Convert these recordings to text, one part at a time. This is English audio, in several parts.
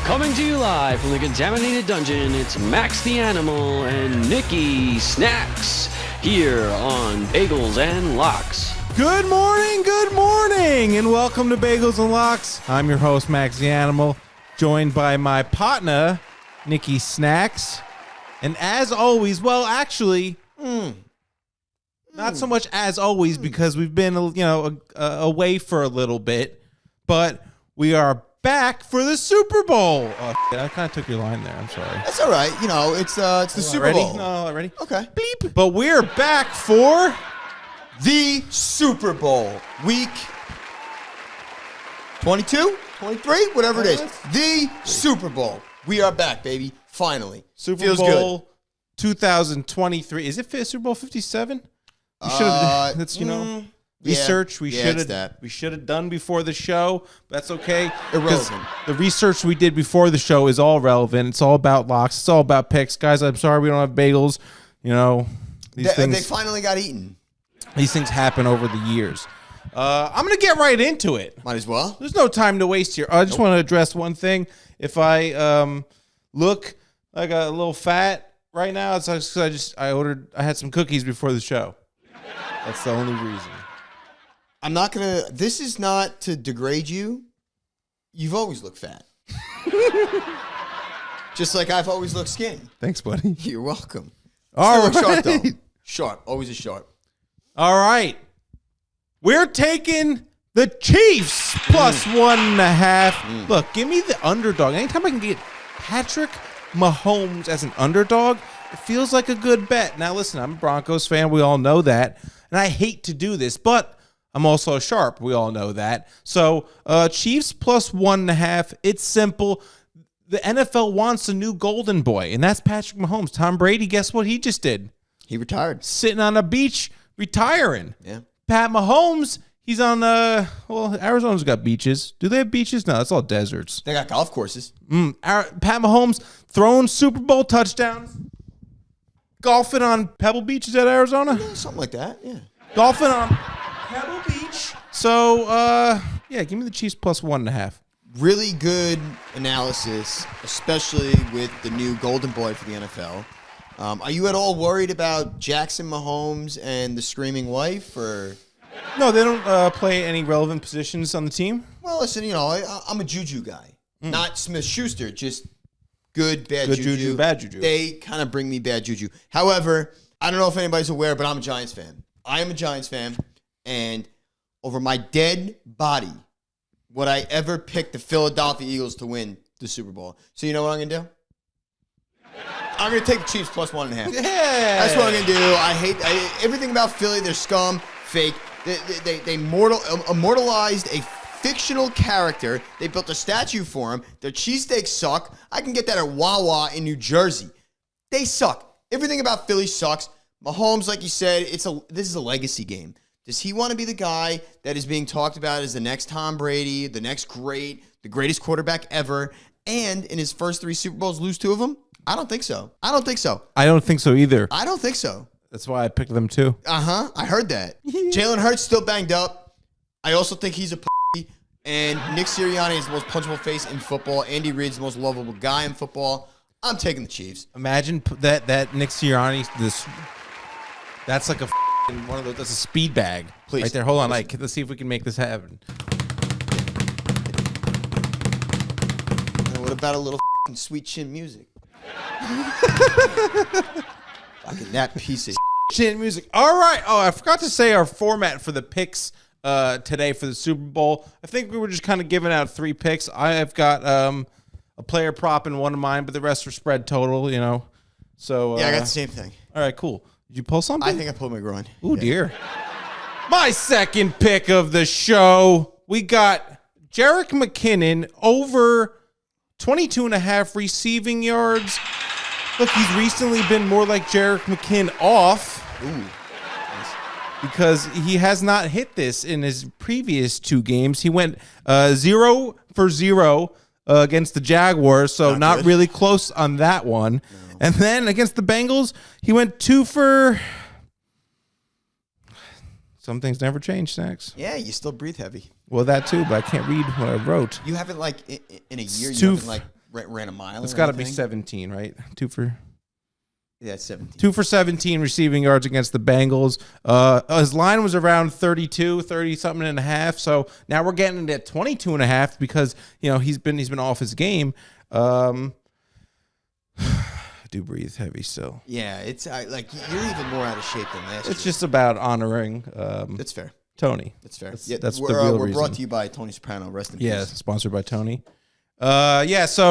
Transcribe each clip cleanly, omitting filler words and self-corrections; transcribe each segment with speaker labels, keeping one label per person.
Speaker 1: Coming to you live from the contaminated dungeon, it's Max the Animal and Nikki Snacks here on Bagels and Locks.
Speaker 2: Good morning, and welcome to Bagels and Locks. I'm your host, Max the Animal, joined by my partner, Nikki Snacks. And as always, well, actually, not so much as always because we've been, away for a little bit, but we are back for the Super Bowl. Oh, I kind of took your line there. I'm sorry.
Speaker 3: That's all right. You know, it's the Super Bowl.
Speaker 2: No, ready?
Speaker 3: Okay.
Speaker 2: Bleep. But we're back for
Speaker 3: the Super Bowl. Week 22, 23, whatever it is. The Super Bowl. We are back, baby. Finally.
Speaker 2: Feels Bowl good. 2023. Is it Super Bowl 57? We should have. That's research we should have done before the show. That's okay.
Speaker 3: Irrelevant.
Speaker 2: The research we did before the show is all relevant. It's all about locks. It's all about picks, guys. I'm sorry we don't have bagels. You know, these things.
Speaker 3: They finally got eaten.
Speaker 2: These things happen over the years. I'm gonna get right into it.
Speaker 3: Might as well.
Speaker 2: There's no time to waste here. I just want to address one thing. If I look like a little fat right now, it's because I had some cookies before the show. That's the only reason.
Speaker 3: I'm not going to... This is not to degrade you. You've always looked fat. Just like I've always looked skinny.
Speaker 2: Thanks, buddy.
Speaker 3: You're welcome.
Speaker 2: All
Speaker 3: Still
Speaker 2: right.
Speaker 3: Sharp, though. Sharp. Always a sharp.
Speaker 2: All right. We're taking the Chiefs plus 1.5. Look, give me the underdog. Anytime I can get Patrick Mahomes as an underdog, it feels like a good bet. Now, listen, I'm a Broncos fan. We all know that. And I hate to do this, but I'm also a sharp. We all know that. So Chiefs plus 1.5. It's simple. The NFL wants a new golden boy, and that's Patrick Mahomes. Tom Brady, guess what he just did?
Speaker 3: He retired.
Speaker 2: Sitting on a beach, retiring.
Speaker 3: Yeah.
Speaker 2: Pat Mahomes, he's on Arizona's got beaches. Do they have beaches? No, it's all deserts.
Speaker 3: They got golf courses.
Speaker 2: Pat Mahomes throwing Super Bowl touchdowns. Golfing on Pebble Beach. Is that Arizona?
Speaker 3: Yeah, something like that, yeah.
Speaker 2: Golfing on Pebble Beach. So, give me the Chiefs plus 1.5.
Speaker 3: Really good analysis, especially with the new golden boy for the NFL. Are you at all worried about Jackson Mahomes and the screaming wife, or?
Speaker 2: No, they don't play any relevant positions on the team.
Speaker 3: Well, listen, I'm a juju guy, not Smith-Schuster, just good, bad juju.
Speaker 2: Bad juju.
Speaker 3: They kind of bring me bad juju. However, I don't know if anybody's aware, but I'm a Giants fan. I am a Giants fan, and over my dead body, would I ever pick the Philadelphia Eagles to win the Super Bowl? So you know what I'm going to do? I'm going to take the Chiefs plus 1.5.
Speaker 2: Yeah.
Speaker 3: That's what I'm going to do. I hate everything about Philly. They're scum, fake. They immortalized a fictional character. They built a statue for him. Their cheesesteaks suck. I can get that at Wawa in New Jersey. They suck. Everything about Philly sucks. Mahomes, like you said, this is a legacy game. Does he want to be the guy that is being talked about as the next Tom Brady, the next the greatest quarterback ever, and in his first 3 Super Bowls lose 2 of them? I don't think so.
Speaker 2: I don't think so either.
Speaker 3: I don't think so.
Speaker 2: That's why I picked them too.
Speaker 3: I heard that. Jalen Hurts still banged up. I also think he's a p***. And Nick Sirianni is the most punchable face in football. Andy Reid's the most lovable guy in football. I'm taking the Chiefs.
Speaker 2: Imagine that Nick Sirianni, that's like one of those. That's a speed bag.
Speaker 3: Please.
Speaker 2: Right there. Hold on. Let's see if we can make this happen.
Speaker 3: And what about a little sweet chin music? Fucking that piece of
Speaker 2: chin music. All right. Oh, I forgot to say our format for the picks today for the Super Bowl. I think we were just kind of giving out 3 picks. I've got a player prop in one of mine, but the rest are spread total, So
Speaker 3: yeah, I got the same thing.
Speaker 2: All right, cool. Did you pull something?
Speaker 3: I think I pulled my groin.
Speaker 2: Ooh, dear. My second pick of the show, we got Jerick McKinnon over 22.5 receiving yards. Look, he's recently been more like Jerick McKinnon off.
Speaker 3: Ooh. Nice.
Speaker 2: Because he has not hit this in his previous 2 games. He went 0 for 0 against the Jaguars, so not really close on that one. No. And then against the Bengals, he went 2 for... Some things never change, Snacks.
Speaker 3: Yeah, you still breathe heavy.
Speaker 2: Well, that too, but I can't read what I wrote.
Speaker 3: You haven't, in a year, you haven't, ran a mile.
Speaker 2: It's got to be 17, right?
Speaker 3: Yeah, it's 17.
Speaker 2: 2 for 17 receiving yards against the Bengals. His line was around 30-something and a half. So now we're getting it at 22 and a half because, he's been off his game. I do breathe heavy still.
Speaker 3: Yeah, it's like you're even more out of shape than last year.
Speaker 2: It's just about honoring
Speaker 3: That's fair.
Speaker 2: Tony.
Speaker 3: That's fair.
Speaker 2: That's
Speaker 3: the
Speaker 2: real
Speaker 3: we're
Speaker 2: reason.
Speaker 3: brought to you by Tony Soprano. Rest in peace.
Speaker 2: Yeah, sponsored by Tony. So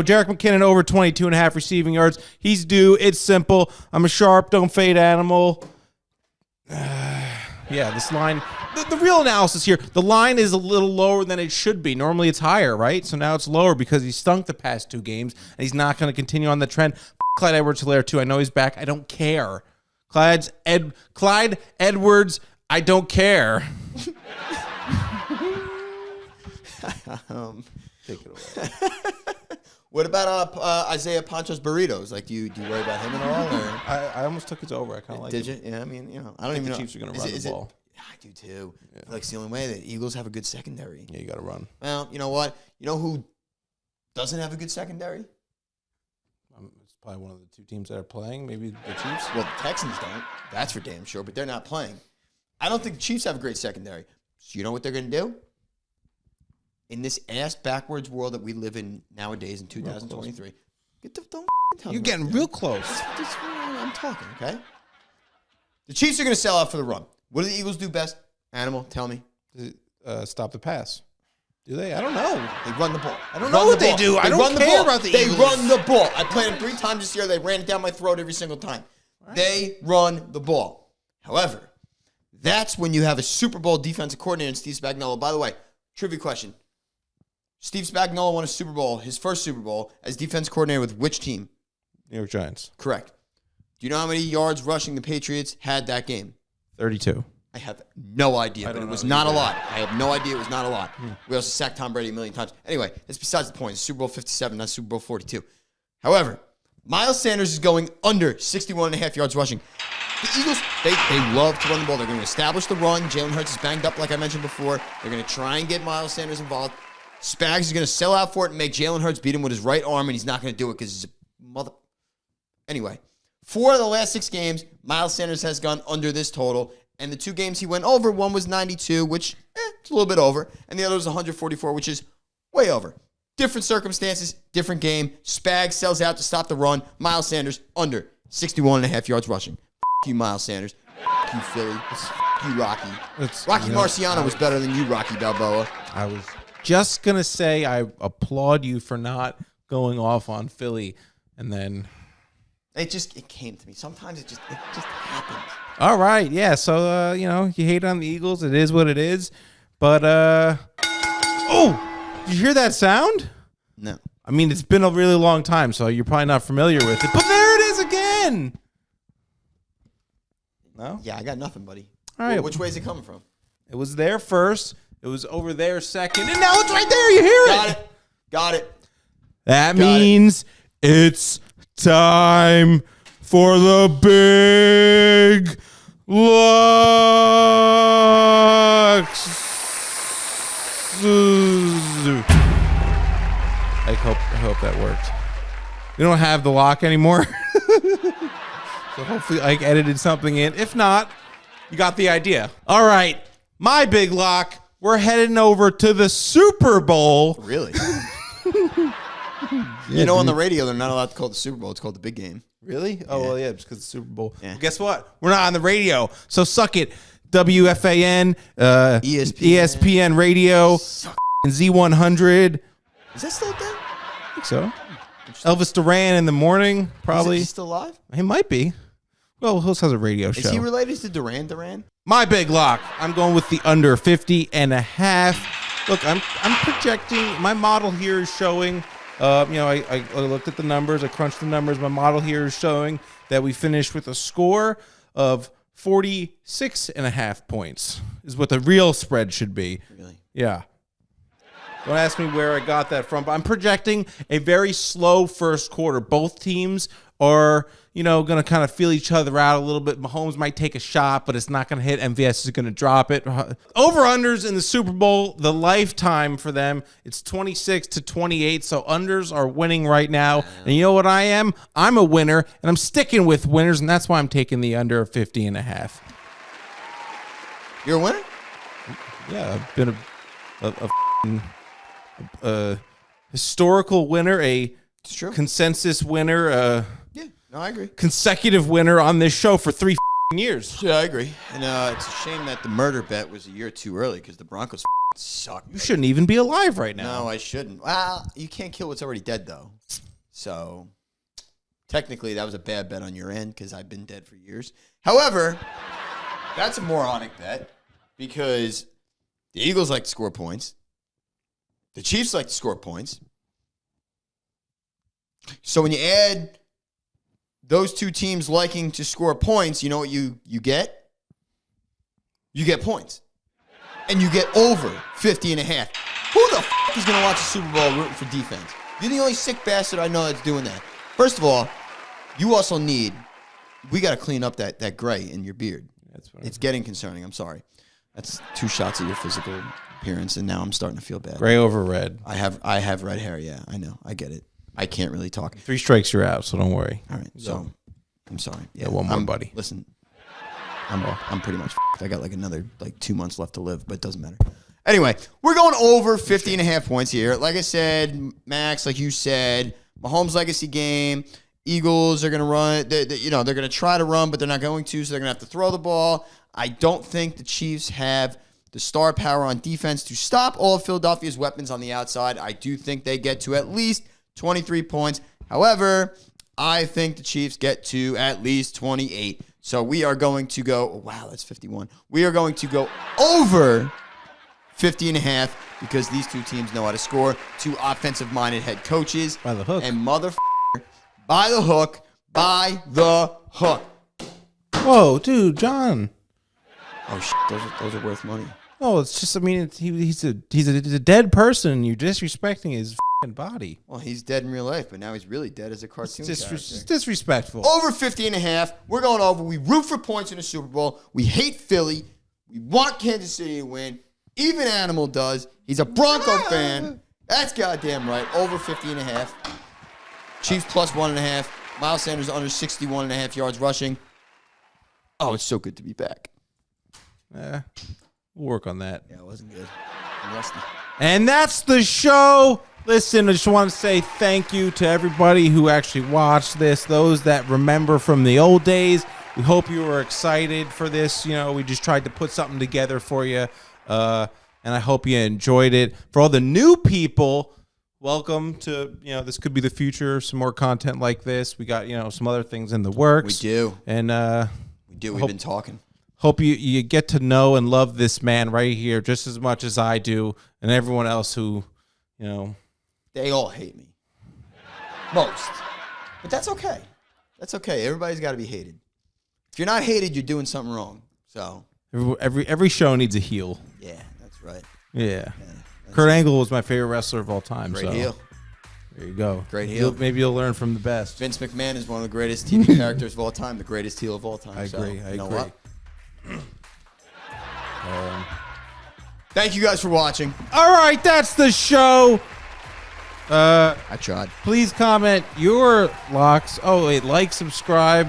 Speaker 2: Jerick McKinnon over 22 and a half receiving yards. He's due. It's simple. I'm a sharp, don't fade animal. This line, the real analysis here, the line is a little lower than it should be. Normally it's higher, right? So now it's lower because he stunk the past 2 games, and he's not going to continue on the trend. Clyde Edwards-Helaire, too. I know he's back. I don't care. Clyde Edwards, I don't care.
Speaker 3: Take it away. What about Isaiah Pancho's burritos? Like, do you worry about him at all? Or?
Speaker 2: I almost took his over. I kind of like
Speaker 3: Did
Speaker 2: it.
Speaker 3: you? Yeah, I mean, I don't even know.
Speaker 2: The Chiefs are going to run the ball.
Speaker 3: Yeah, I do too. Yeah. Like, it's the only way. The Eagles have a good secondary.
Speaker 2: Yeah, you got to run.
Speaker 3: Well, you know what? You know who doesn't have a good secondary?
Speaker 2: It's probably one of the 2 teams that are playing. Maybe the Chiefs.
Speaker 3: Well, the Texans don't. That's for damn sure. But they're not playing. I don't think the Chiefs have a great secondary. So you know what they're going to do? In this ass-backwards world that we live in nowadays in 2023, don't tell me.
Speaker 2: You're getting real close.
Speaker 3: That's what I'm talking, okay? The Chiefs are going to sell out for the run. What do the Eagles do best? Animal, tell me.
Speaker 2: Stop the pass. Do they? I don't know.
Speaker 3: They run the ball.
Speaker 2: I don't know what they do. I don't care about the Eagles.
Speaker 3: They run the ball. I played them 3 times this year. They ran it down my throat every single time. Right. They run the ball. However, that's when you have a Super Bowl defensive coordinator in Steve Spagnuolo. By the way, trivia question. Steve Spagnuolo won a Super Bowl, his first Super Bowl, as defense coordinator with which team?
Speaker 2: New York Giants.
Speaker 3: Correct. Do you know how many yards rushing the Patriots had that game?
Speaker 2: 32.
Speaker 3: I have no idea, but it was not a lot. I have no idea it was not a lot. We also sacked Tom Brady a million times. Anyway, that's besides the point. It's Super Bowl 57, not Super Bowl 42. However, Miles Sanders is going under 61.5 yards rushing. The Eagles, they love to run the ball. They're going to establish the run. Jalen Hurts is banged up, like I mentioned before. They're going to try and get Miles Sanders involved. Spags is going to sell out for it and make Jalen Hurts beat him with his right arm, and he's not going to do it because he's a mother. Anyway, 4 of the last 6 games, Miles Sanders has gone under this total, and the 2 games he went over, one was 92, which it's a little bit over, and the other was 144, which is way over. Different circumstances, different game. Spags sells out to stop the run. Miles Sanders under 61.5 yards rushing. F you, Miles Sanders. F you, Philly. F you, Rocky. Rocky Marciano was better than you, Rocky Balboa.
Speaker 2: I was just going to say I applaud you for not going off on Philly, and then
Speaker 3: it came to me. Sometimes it just happens.
Speaker 2: All right, yeah. So you hate on the Eagles. It is what it is. But did you hear that sound?
Speaker 3: No.
Speaker 2: I mean, it's been a really long time, so you're probably not familiar with it. But there it is again. No?
Speaker 3: Yeah, I got nothing, buddy.
Speaker 2: All right.
Speaker 3: Well, which way is it coming from?
Speaker 2: It was there first. It was over there second. And now it's right there. You hear it.
Speaker 3: Got it.
Speaker 2: That means it's time for the big Lux. I hope that worked. We don't have the lock anymore. So hopefully I edited something in. If not, you got the idea. All right. My big lock. We're heading over to the Super Bowl.
Speaker 3: Really? On the radio, they're not allowed to call it the Super Bowl. It's called the big game.
Speaker 2: Really? Oh, well, yeah, it's because the Super Bowl.
Speaker 3: Yeah.
Speaker 2: Well, guess what? We're not on the radio, so suck it. WFAN, ESPN Radio, and Z100.
Speaker 3: Is that still up there?
Speaker 2: I think so. Elvis Duran in the morning, probably.
Speaker 3: Is he still alive?
Speaker 2: He might be. Well, he also has a radio show.
Speaker 3: Is he related to Duran?
Speaker 2: My big lock. I'm going with the under 50.5. Look, I'm projecting. My model here is showing. I looked at the numbers. I crunched the numbers. My model here is showing that we finished with a score of 46.5 points. Is what the real spread should be.
Speaker 3: Really?
Speaker 2: Yeah. Don't ask me where I got that from, but I'm projecting a very slow first quarter. Both teams are, going to kind of feel each other out a little bit. Mahomes might take a shot, but it's not going to hit. MVS is going to drop it. Over-unders in the Super Bowl, the lifetime for them, it's 26-28, so unders are winning right now. And you know what I am? I'm a winner, and I'm sticking with winners, and that's why I'm taking the under of 50.5.
Speaker 3: You're a winner?
Speaker 2: Yeah, I've been a historical winner, a
Speaker 3: It's true.
Speaker 2: consensus winner,
Speaker 3: Yeah, no, I agree.
Speaker 2: consecutive winner on this show for 3 years.
Speaker 3: Yeah, I agree. And it's a shame that the murder bet was a year too early because the Broncos suck.
Speaker 2: You shouldn't even be alive right now.
Speaker 3: No, I shouldn't. Well, you can't kill what's already dead, though. So, technically, that was a bad bet on your end because I've been dead for years. However, that's a moronic bet because the Eagles like to score points. The Chiefs like to score points. So when you add those two teams liking to score points, you know what you get? You get points. And you get over 50.5. Who the f*** is going to watch a Super Bowl rooting for defense? You're the only sick bastard I know that's doing that. First of all, you also we got to clean up that gray in your beard. It's getting concerning. I'm sorry. That's 2 shots of your physical appearance, and now I'm starting to feel bad.
Speaker 2: Gray over red.
Speaker 3: I have red hair, yeah. I know. I get it. I can't really talk.
Speaker 2: 3 strikes, you're out, so don't worry.
Speaker 3: All right, so I'm sorry. Yeah,
Speaker 2: one more, buddy.
Speaker 3: Listen, I'm pretty much f***ed. I got like another 2 months left to live, but it doesn't matter. Anyway, we're going over 50.5 points here. Like I said, Max, like you said, Mahomes' legacy game. Eagles are going to run. They're going to try to run, but they're not going to, so they're going to have to throw the ball. I don't think the Chiefs have the star power on defense to stop all of Philadelphia's weapons on the outside. I do think they get to at least 23 points. However, I think the Chiefs get to at least 28. So we are going to go, wow, that's 51. We are going to go over 50.5 because these two teams know how to score. 2 offensive-minded head coaches.
Speaker 2: By the hook.
Speaker 3: And by the hook. By the hook.
Speaker 2: Whoa, dude, John.
Speaker 3: Oh, those are worth money.
Speaker 2: No, it's just, he's a dead person. You're disrespecting his body.
Speaker 3: Well, he's dead in real life, but now he's really dead as a cartoon character.
Speaker 2: It's disrespectful.
Speaker 3: Over 50.5. We're going over. We root for points in the Super Bowl. We hate Philly. We want Kansas City to win. Even Animal does. He's a Bronco fan. That's goddamn right. Over 50.5. Chiefs plus 1.5. Miles Sanders under 61.5 yards rushing. Oh, it's so good to be back.
Speaker 2: We'll work on that.
Speaker 3: Yeah, it wasn't good. I'm rusty.
Speaker 2: And that's the show. Listen, I just want to say thank you to everybody who actually watched this, those that remember from the old days. We hope you were excited for this. We just tried to put something together for you, and I hope you enjoyed it. For all the new people, welcome to, this could be the future, some more content like this. We got, some other things in the works.
Speaker 3: We do.
Speaker 2: And
Speaker 3: we do. We've been talking.
Speaker 2: Hope you get to know and love this man right here just as much as I do and everyone else who,
Speaker 3: They all hate me. Most. But that's okay. That's okay. Everybody's got to be hated. If you're not hated, you're doing something wrong. So
Speaker 2: every show needs a heel.
Speaker 3: Yeah, that's right.
Speaker 2: Yeah. Kurt Angle was my favorite wrestler of all time.
Speaker 3: Great heel.
Speaker 2: There you go.
Speaker 3: Great heel.
Speaker 2: Maybe you'll learn from the best.
Speaker 3: Vince McMahon is one of the greatest TV characters of all time, the greatest heel of all time.
Speaker 2: I agree. I agree.
Speaker 3: What? Thank you guys for watching.
Speaker 2: All right, that's the show.
Speaker 3: I tried.
Speaker 2: Please comment your locks. Oh, wait, like, subscribe,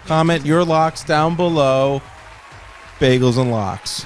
Speaker 2: comment your locks down below. Bagels and Locks.